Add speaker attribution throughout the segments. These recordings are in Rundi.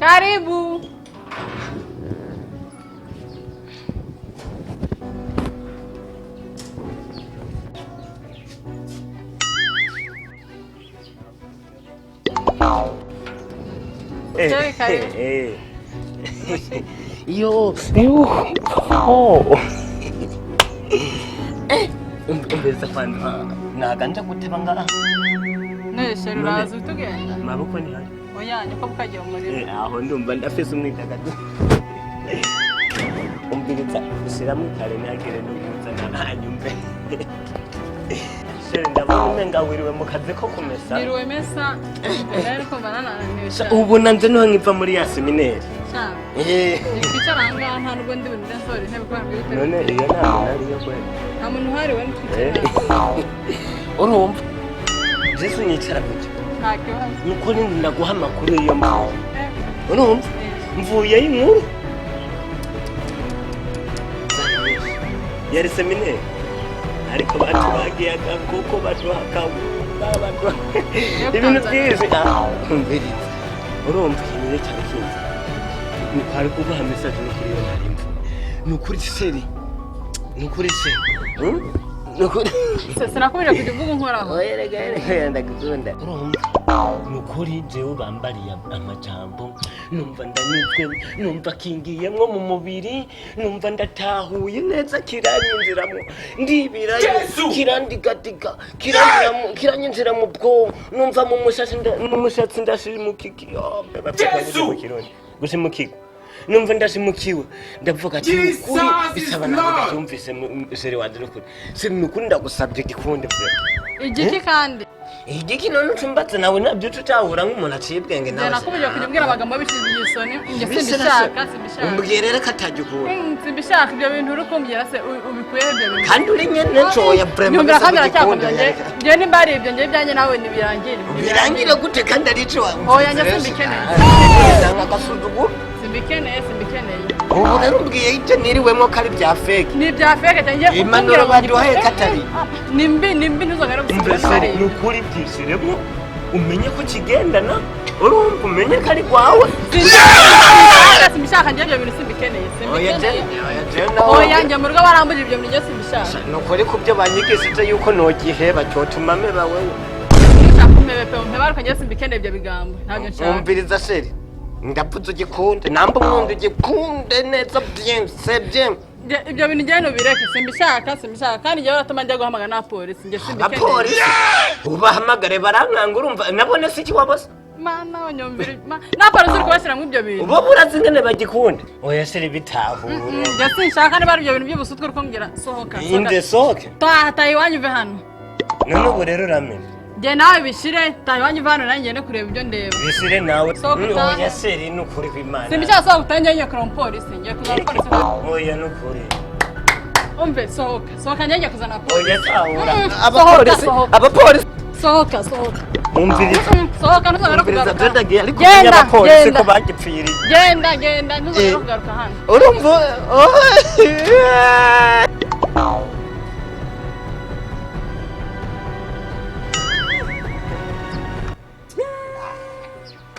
Speaker 1: Karibu.
Speaker 2: Yo. Oh. Umbeza fana. Naganja guteba ngaha.
Speaker 1: Neshe ruraza utugenda.
Speaker 2: Maboko ni hano.
Speaker 1: Oya niko bukagiye umuriro.
Speaker 2: Aho ndumva ndafise umwitagado. Umbiriza ushiramwe kare ntagere n'umuzana hanyumve. Shere ndabona umenga wiriwe mu kazi ko kumesa.
Speaker 1: Niriwe mesa. Ariko banana nisha.
Speaker 2: Ubu nanze no nkiva muri ya seminari.
Speaker 1: Cyane. Nikicara ngaha nta nubwo ndi bundi nsore ntebe kwa mbere.
Speaker 2: None iyo nta nari yo kwe.
Speaker 1: Nta muntu uhari we nikicara.
Speaker 2: Urumva? Jesu nicara gute?
Speaker 1: Nta kibazo.
Speaker 2: Nuko ni ndaguha amakuru iyo mpamvu. Urumva? Mvuye inkuru. Yari seminari. Ariko batu bagiye kuko baduhaka babatu. Ibintu byinshi umviriza. Urumva ikintu cyane cyose. Ni kwari kuguha message no kuri yo narimva. Nukuri seri. Nukuri seri. Nukuri.
Speaker 1: Sinakubira kujya uvuga nkoraho.
Speaker 2: Erega ndagukunda. Urumva. Nukuri jewe bambariye amajambo. Numva ndanyuzwe, numva kingiyemwo mu mubiri, numva ndatahuye neza kiranyinjiramo. Ndibirayo kirandigatika, kiranyinjira mu bwo. Numva mu mushatsi ndashimukiki. Yesu. Gushimukirwa. Numva ndashimukiwe. Ndavuga ati ukuri bisaba navuga cyumvise seri wanje n'ukuri. Seri n'ukuri ndagusabye gikunde pe.
Speaker 1: Igiki kandi?
Speaker 2: Igiki none tumbatse nawe nabyo tutahura nk'umuntu acibwenge nawe.
Speaker 1: Nakubije kujya amagambo bishize isoni. Nge simbishaka.
Speaker 2: Umbwirere katajukura.
Speaker 1: Simbishaka ibyo bintu uri kumbwira se ubikuye ibyo bintu.
Speaker 2: Kandi uri nyene ncoya vraiment.
Speaker 1: Nyumvira kandi aracyakomeye. Nge nimbari ibyo nge byanjye nawe nibirangire.
Speaker 2: Birangire gute kandi ari cyo wangu.
Speaker 1: Oya nge simbikeneye.
Speaker 2: Nanga gasuzuguro.
Speaker 1: Simbikeneye.
Speaker 2: Ubu rero ubwiye icyo niriwemo kari bya fake.
Speaker 1: Ni bya fake cyangwa ngiye
Speaker 2: Impanuro baduhaye katari.
Speaker 1: Nimbi ntuzongera gusubira.
Speaker 2: Nukuri byisiremo umenye ko kigendana urumva umenye ko ari kwawe.
Speaker 1: Simbishaka ngiye ibyo bintu simbikeneye. Oya njye mu rugo barambuje ibyo bintu simbishaka.
Speaker 2: Nukuri kubyo banyigishije yuko nogihe bacyotuma meba wewe.
Speaker 1: Nshaka kumebepe umpebaruka ngiye simbikeneye ibyo bigambo. Ntabyo nshaka.
Speaker 2: Umviriza seri. Ndapuze gikunde namba mwundi gikunde neza bien c'est bien.
Speaker 1: Ibyo bintu njye no bireke simbishaka kandi njye baratuma njya guhamagara na police njye simbikeneye.
Speaker 2: Police ubahamagare barankanga urumva nabone siki wabose.
Speaker 1: Mana onyombere na police uri kubashyira mu ibyo bintu.
Speaker 2: Ubo burazingene bagikunde. Oya seri bitahure.
Speaker 1: Njye sinshaka niba ari ibyo bintu by'ubusutwe uri kumbwira sohoka.
Speaker 2: Inde sohoke.
Speaker 1: Taha iwanyu ve hano.
Speaker 2: None ubu rero uramenye.
Speaker 1: Njye nawe bishire taha iwanyu ve hano nanjye ngende kureba ibyo ndeba.
Speaker 2: Bishire nawe. Oya seri nukuri kw'Imana.
Speaker 1: Simbishaka sohoka utangiye nyakora police njye kuzana police.
Speaker 2: Oya nukuri.
Speaker 1: Umve sohoka njye kuzana police.
Speaker 2: Oya tahura. Abapolice.
Speaker 1: Sohoka.
Speaker 2: Umviriza.
Speaker 1: Sohoka ntuzongera kugaruka.
Speaker 2: Ndagiye ariko abapolice ko bagipfiriye.
Speaker 1: Genda ntuzongera kugaruka hano.
Speaker 2: Urumva?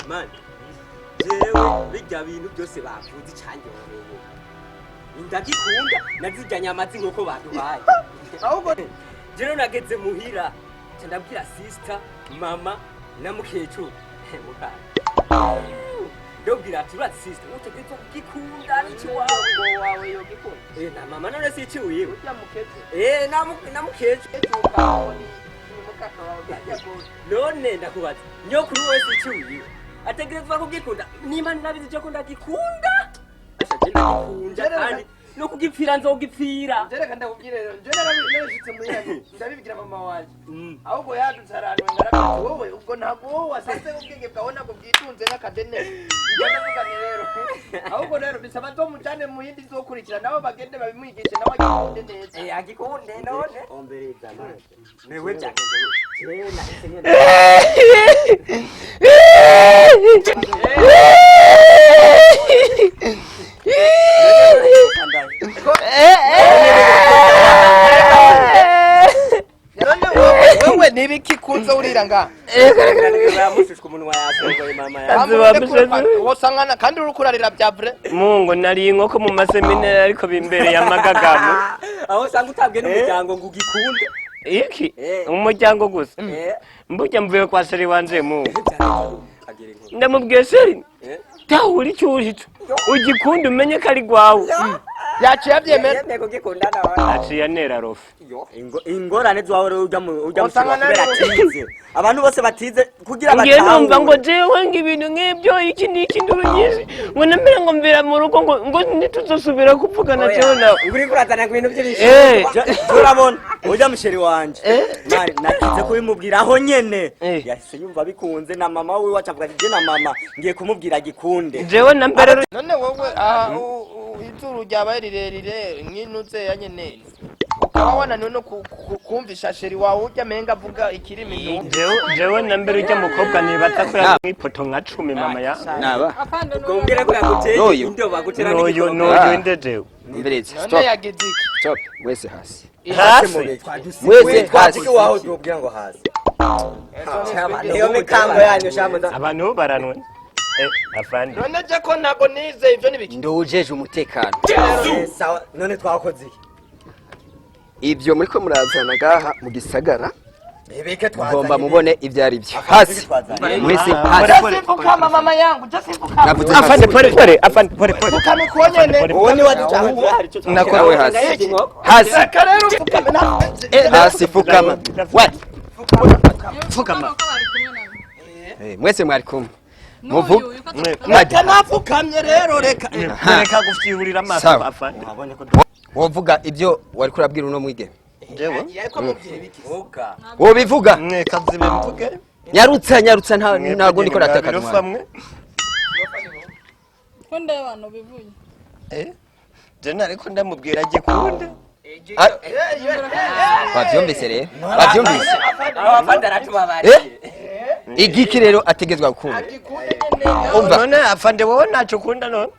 Speaker 3: Man, jewe bijya bintu byose bavuze cyanyorewe. Ndagikunda nazijanye amazi nk'uko baduhaye. Ahubwo jewe nageze muhira ndabwira sister, mama na mukecuru. Mukara. Ndobwira ati rat sister utegetse kugikunda n'iki wawe yo gikunda. Na mama none si iki wiwe. Urya mukecuru. Na mukecuru. Mukaka wawe bajya none ndakubaza nyokuru wese iki wiwe. Ategerezwa kugikunda nimba nabizi cyo kunda gikunda ashaje ndagikunda kandi no kugipfira nzogipfira
Speaker 4: reka ndakubwire rero nje narabishitse muri yanyu ndabibigira mama wanje ahubwo yadutse arantu ngarabye wowe ubwo ntabwo wowe wasanze ubwenge bwawe nabwo bwitunze nk'akadene njye ndavuga ni rero ahubwo rero bisaba to mujane mu yindi zokurikira nabo bagende babimwigishe nawe agikunde neza
Speaker 3: agikunde none ombereza newe byagenze rena isenyene
Speaker 4: wewe nibiki kunza urira hariya nga
Speaker 3: bamushishwe umunwa yasohoye mama
Speaker 4: wosangana kandi uri kurarira bya vrai
Speaker 2: mungu nari inkoko mu maseminari ariko bimbere ya magagamu
Speaker 3: aho usanga utabwe n'umuryango ngo ugikunde
Speaker 2: iki umuryango gusa mbujya mvuye kwa seri wanje mu ndamubwiye seri tahura icyo urico ugikunda umenye ko ari gwawe
Speaker 4: yaciye abyemera
Speaker 3: ntego gikunda nawe
Speaker 2: aciye nera rofe
Speaker 3: ingorane zwawe ujya mu kubera atize abantu bose batize kugira
Speaker 2: ngiye numva ngo jewe ngibintu nk'ibyo iki n'iki ndurunyije ngo namere ngo mbera mu rugo ngo ntituzosubira kuvugana cyo nawe
Speaker 3: uri kuratana ku bintu by'ibishimwe urabona ujya musheri wanje nakize kubimubwira aho nyene yahise yumva bikunze na mama we wacavuga ati je na mama ngiye kumubwira gikunde
Speaker 2: jewe na mbere
Speaker 4: none wowe izuru ryabaye rirerire nk'inuze ya nyene ukaba wananiwe no kumvisha sheri wawe ujya menga avuga ikirimi
Speaker 2: jewe na mbere ujya mukobwa nibata ko yari nk'ipoto nka 10 mama ya
Speaker 5: naba
Speaker 3: kumbwira ko yaguteye indio bagutera n'igikoni
Speaker 2: noyo ndejewe
Speaker 5: mbiretse
Speaker 4: none yageze iki
Speaker 5: stop wese hasi
Speaker 3: wese twaziki waho tubwira ngo hasi iyo mikango yanyu shamunda
Speaker 2: abantu baranwe afandi
Speaker 4: none je ko ntago nize ivyo nibiki
Speaker 5: ndujeje umutekano
Speaker 3: sawa none twakoze
Speaker 5: ivyo muri ko murazana gaha mu gisagara
Speaker 3: ibike twazanye
Speaker 5: ngomba mubone ivyo ari byo hasi mwese hasi
Speaker 4: kama mama yangu je simfuka
Speaker 5: navuze
Speaker 2: afande pore afande pore
Speaker 4: fukame kuonyene
Speaker 3: uwo ni waducaho
Speaker 5: nawe hasi hasi
Speaker 4: karero fukame na
Speaker 5: hasi fukama what
Speaker 2: fukama
Speaker 5: mwese mwari kumwe muvuga
Speaker 4: reka nafukamye rero reka
Speaker 2: gufyihurira amaso
Speaker 5: Sawa.
Speaker 2: afande
Speaker 5: wovuga ibyo wari kurabwira uno mwige
Speaker 2: jewe
Speaker 4: yariko mubwira ibiki
Speaker 5: wo bivuga
Speaker 2: kazibe mvuge
Speaker 5: nyarutsa ntago ndiko nataka
Speaker 2: famwe
Speaker 1: ko ndeba abantu bivuye
Speaker 2: je nariko ndamubwira gikunde
Speaker 5: wavyumvise rero wavyumvise
Speaker 3: abafande aratubabariye
Speaker 5: igiki rero ategezwa gukunda umva
Speaker 2: none afande wowe naco kunda none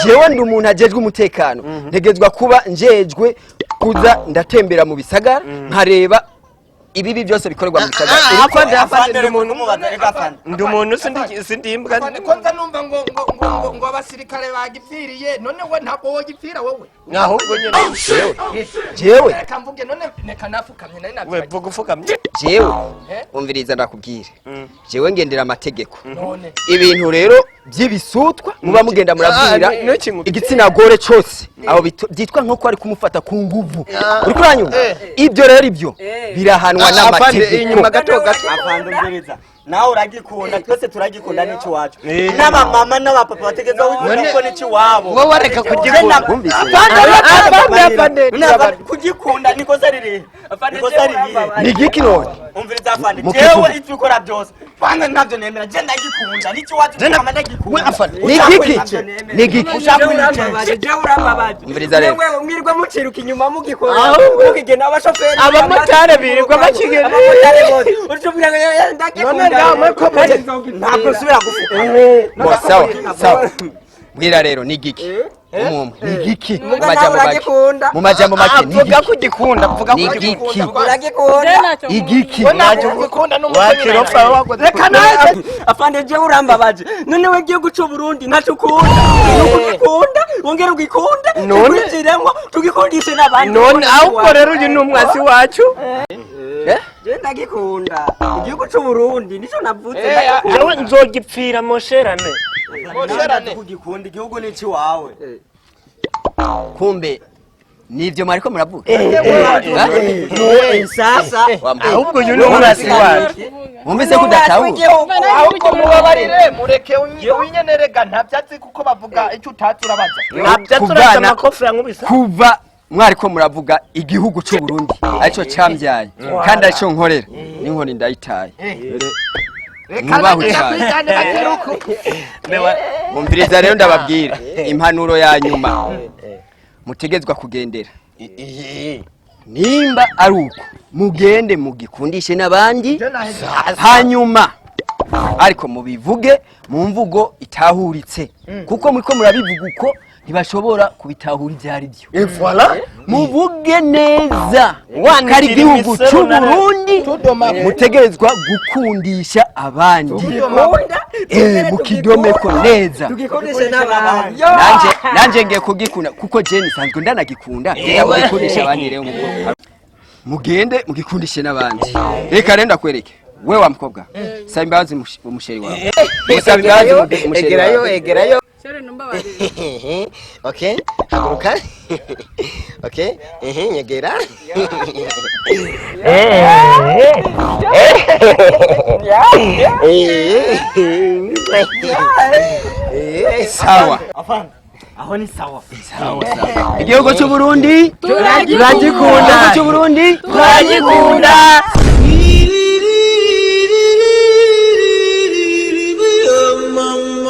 Speaker 5: jewe ndi umuntu ajejwe umutekano ntegezwa kuba njejwe kuza ndatembera mu bisagara nkareba ibibi byose bikorerwa mu bisagara
Speaker 2: afande ndi umuntu sindimbwa
Speaker 4: konza numva ngo abasirikare bagipfiriye none we ntabwo wogipfira wowe
Speaker 2: ahubwo nyene
Speaker 5: jewe
Speaker 4: reka mvuge none neka nafukamye nari
Speaker 2: we
Speaker 4: nabibagiye
Speaker 2: vuga ufukamye
Speaker 5: jewe umviriza ndakubwira jewe ngendera amategeko
Speaker 4: none
Speaker 5: ibintu rero by'ibisutwa muba mugenda murabwira igitsina gore cyose aho byitwa nko ko ari kumufata ku nguvu uri kuranyumva ibyo rero ibyo birahanwa n'amategeko
Speaker 2: inyuma gato gato
Speaker 3: afande mbereza nawe uragikunda twese turagikunda n'iki wacu n'abamama n'abapapa bategeza ko n'iki wabo
Speaker 2: wowe reka kugikunda
Speaker 3: afande kugikunda niko zariri niko zariri
Speaker 5: ni giki none
Speaker 3: umviriza afande jewe icyo ukora byose fanga ntabyo nemera je ndagikunda n'iki wacu kama ndagikunda
Speaker 5: ni giki ni giki
Speaker 3: ushaka urambabaje jewe urambabaje
Speaker 5: umviriza rero
Speaker 3: wewe mwirirwa muciruka inyuma mugikora mugigena abashoferi
Speaker 2: abamotari birirwa bakigena
Speaker 3: abamotari bose urumva ngo ndagikunda ntabwo subira gufuka
Speaker 5: sawa bwira rero ni giki umumwe ni giki mu majambo make ni
Speaker 2: vuga kugikunda vuga
Speaker 5: ni giki
Speaker 3: uragikunda
Speaker 5: igiki
Speaker 2: naje gukunda n'umukirofa wagoze
Speaker 3: reka naje afande je urambabaje none we giye guca Burundi ntacukunda ugikunda wongera ugikunda none tugikundishe n'abandi
Speaker 2: none ahubwo rero uyu ni umwasi wacu
Speaker 3: je ndagikunda igihugu c'u Burundi nico navuze
Speaker 2: jewe nzogipfira mosherane
Speaker 3: kugikunda igihugu n'iki wawe
Speaker 5: kumbe nivyo mariko muravuga
Speaker 3: sasa
Speaker 2: ahubwo uyu ni umwasi wacu
Speaker 5: mumbese kudatahura
Speaker 4: ahubwo mubabarire mureke winyenerega ntavyatsi kuko bavuga icyo utatse urabaza
Speaker 2: ntabyo turaza amakofi yankubise
Speaker 5: kuva mwariko muravuga igihugu cy'u Burundi arico cyambyaye kandi arico nkorera n'inkoni ndayitaye mubaho cyane mumviriza rero ndababwira impanuro ya nyuma mutegezwa kugendera nimba ari uko mugende mugikundishe n'abandi hanyuma ariko mubivuge mu mvugo itahuritse kuko muriko murabivuga uko ntibashobora kubitahura ibyo ari byo.
Speaker 4: Voilà.
Speaker 5: Muvuge neza kari igihugu cy'u Burundi mutegerezwa gukundisha abandi mukidomeko neza.
Speaker 3: Tugikondeshe n'abandi.
Speaker 5: Nanje ngiye kugikunda kuko je nisanzwe ndanagikunda ndagikundisha abandi rero mugende mugikundishe n'abandi. Reka renda kwereke we wa mukobwa saba imbabazi umusheri wawe. Musaba imbabazi umusheri wawe.
Speaker 4: Egerayo.
Speaker 1: Shere numba barire.
Speaker 4: Okay, haguruka. Okay, nyegera.
Speaker 5: Sawa.
Speaker 3: Afana. Aho ni sawa.
Speaker 5: Sawa. Igihugu cy'u Burundi turagikunda. Igihugu cy'u Burundi
Speaker 3: Turagikunda.
Speaker 6: Mama